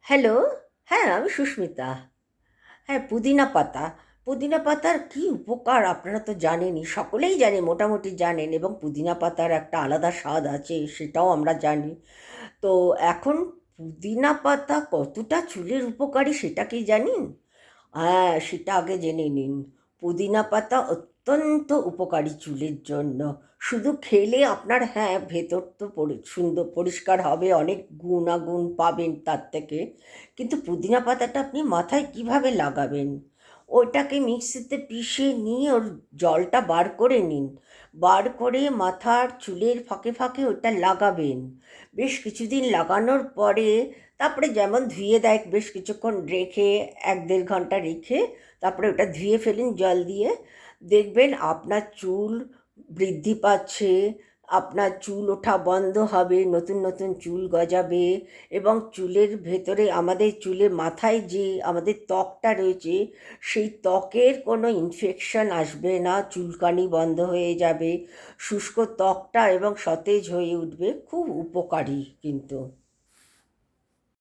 Hello. হ্যাঁ, আমি সুস্মিতা। হ্যাঁ, পুদিনা পাতা। পুদিনা পাতার কি উপকার আপনারা তো জানেনই, সকলেই জানে, মোটামুটি জানেন, এবং পুদিনা পাতার একটা আলাদা স্বাদ আছে সেটাও আমরা জানি। তো এখন পুদিনা পাতা কতটা চুলের উপকারী সেটা কি জানেন? হ্যাঁ, সেটা আগে জেনে নিন। পুদিনা পাতা অত্যন্ত উপকারী চুলের জন্য। শুধু খেলে আপনার, হ্যাঁ, ভেতর তো সুন্দর পরিষ্কার হবে, অনেক গুণাগুণ পাবেন তার থেকে। কিন্তু পুদিনা পাতাটা আপনি মাথায় কিভাবে লাগাবেন? ওইটাকে মিক্সিতে পিষে নিয়ে ওর জলটা বার করে নিন। বার করে মাথার চুলের ফাঁকে ফাঁকে ওটা লাগাবেন। বেশ কিছুদিন লাগানোর পরে তারপরে যেমন ধুয়ে দেয়, বেশ কিছুক্ষণ রেখে, 1-1.5 ঘন্টা রেখে তারপরে ওটা ধুয়ে ফেলুন জল দিয়ে। দেখবেন আপনার চুল বৃদ্ধি পাচ্ছে, আপনার চুল ওঠা বন্ধ হবে, নতুন নতুন চুল গজাবে, এবং চুলের ভেতরে, আমাদের চুলের মাথায় যে আমাদের ত্বকটা রয়েছে, সেই ত্বকের কোনো ইনফেকশন আসবে না, চুলকানি বন্ধ হয়ে যাবে, শুষ্ক ত্বকটা এবং সতেজ হয়ে উঠবে। খুব উপকারী কিন্তু।